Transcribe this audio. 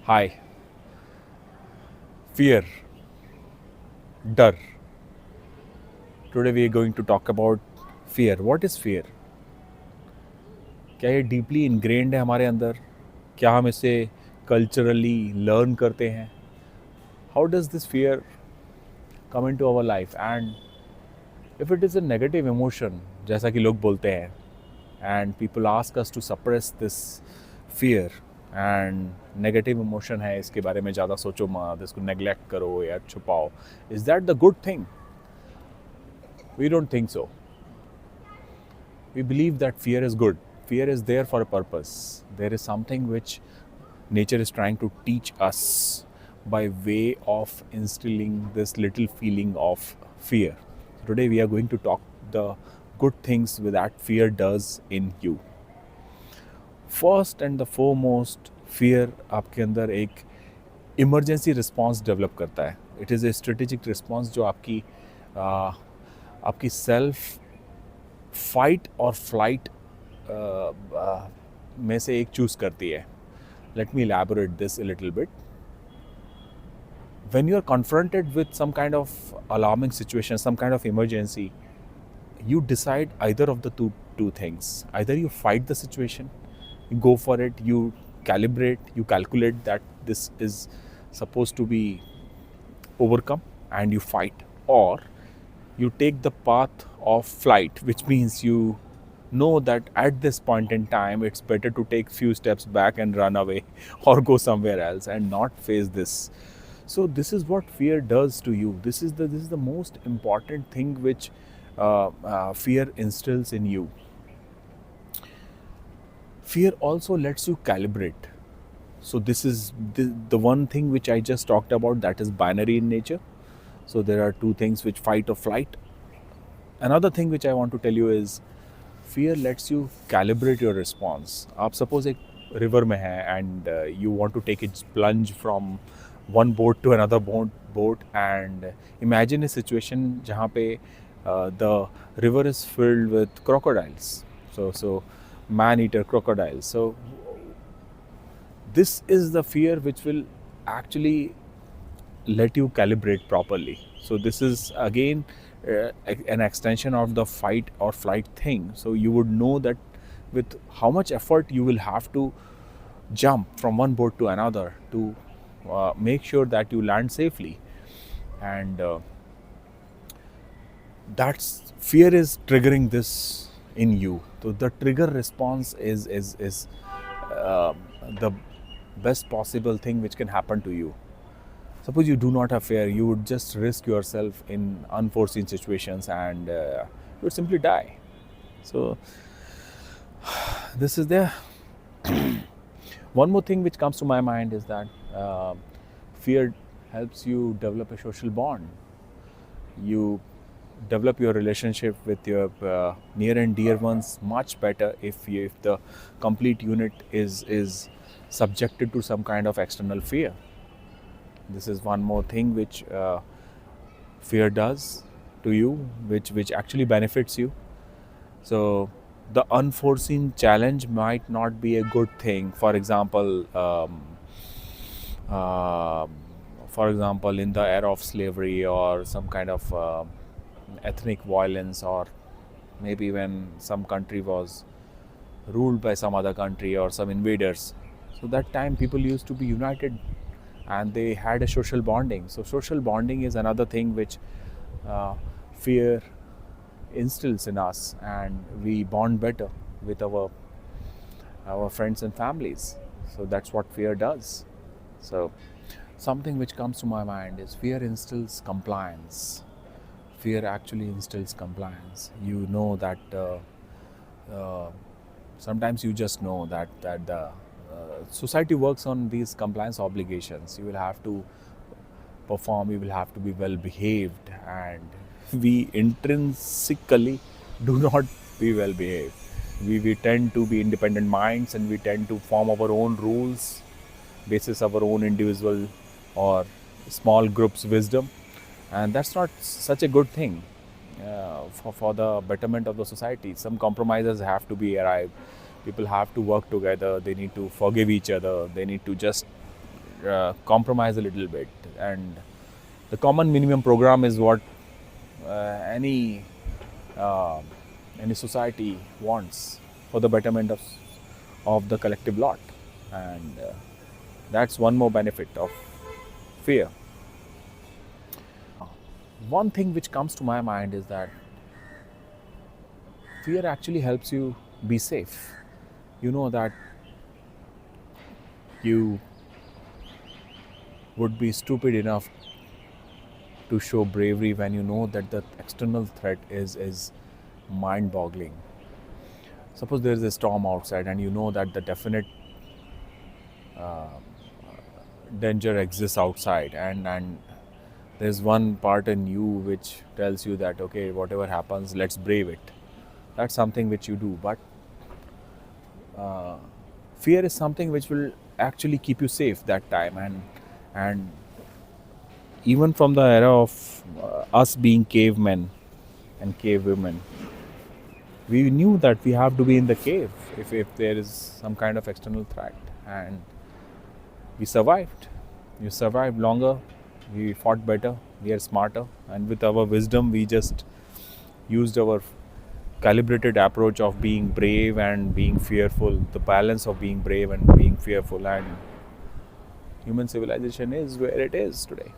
Hi, fear, डर. Today we are going to talk about fear. What is fear? क्या ये deeply ingrained है हमारे अंदर? क्या हम इसे कल्चरली लर्न करते हैं? How does this fear come into our life? And if it is a negative emotion, जैसा कि लोग बोलते हैं, and people ask us to suppress this fear, and negative emotion है, इसके बारे में ज़्यादा सोचो मत, इसको नेग्लेक्ट करो या छुपाओ. Is that the good thing? We don't think so. We believe that fear is good. Fear is there for a purpose. There is something which nature is trying to teach us by way of instilling this little feeling of fear. Today we are going to talk the good things that fear does in you. First and the foremost, fear आपके अंदर एक emergency response develop करता है. It is a strategic response जो आपकी self fight और flight में से एक चूज़ करती है. Let me elaborate this a little bit. When you are confronted with some kind of alarming situation, some kind of emergency, you decide either of the two things. Either you fight the situation, you go for it, you calibrate, you calculate that this is supposed to be overcome and you fight, or you take the path of flight, which means you know that at this point in time it's better to take few steps back and run away or go somewhere else and not face this. So this is what fear does to you. This is the most important thing which fear instills in you. Fear also lets you calibrate. So this is the one thing which I just talked about, that is binary in nature. So there are two things which fight or flight. Another thing which I want to tell you is fear lets you calibrate your response. आप suppose एक river में है and you want to take its plunge from one boat to another boat, and imagine a situation जहाँ पे the river is filled with crocodiles. So man-eater crocodiles. So this is the fear which will actually let you calibrate properly. So this is again an extension of the fight or flight thing. So you would know that with how much effort you will have to jump from one boat to another to make sure that you land safely. And that's fear is triggering this in you. So the trigger response is the best possible thing which can happen to you. Suppose you do not have fear, you would just risk yourself in unforeseen situations and you would simply die. So this is there. One more thing which comes to my mind is that fear helps you develop a social bond. You develop your relationship with your near and dear ones much better if the complete unit is subjected to some kind of external fear. This is one more thing which fear does to you, which actually benefits you. So the unforeseen challenge might not be a good thing. For example, in the era of slavery or some kind of ethnic violence, or maybe when some country was ruled by some other country or some invaders. So that time people used to be united and they had a social bonding. So social bonding is another thing which fear instills in us, and we bond better with our friends and families. So that's what fear does. So something which comes to my mind is fear instills compliance. Fear actually instills compliance. You know that sometimes you just know that the society works on these compliance obligations. You will have to perform, you will have to be well behaved, and we intrinsically do not be well behaved. We tend to be independent minds, and we tend to form our own rules basis our own individual or small groups wisdom, and that's not such a good thing for the betterment of the society. Some compromises have to be arrived. People have to work together. They need to forgive each other. They need to just compromise a little bit. And the common minimum program is what uh, any uh, any society wants for the betterment of the collective lot. And that's one more benefit of fear. One thing which comes to my mind is that fear actually helps you be safe. You know that you would be stupid enough to show bravery when you know that the external threat is mind boggling. Suppose there is a storm outside and you know that the definite danger exists outside, and there's one part in you which tells you that okay, whatever happens, let's brave it. That's something which you do. But fear is something which will actually keep you safe that time. And even from the era of us being cavemen and cave women, we knew that we have to be in the cave if there is some kind of external threat. And we survived. We survived longer, we fought better, we are smarter, and with our wisdom we just used our calibrated approach of being brave and being fearful, the balance of being brave and being fearful, and human civilization is where it is today.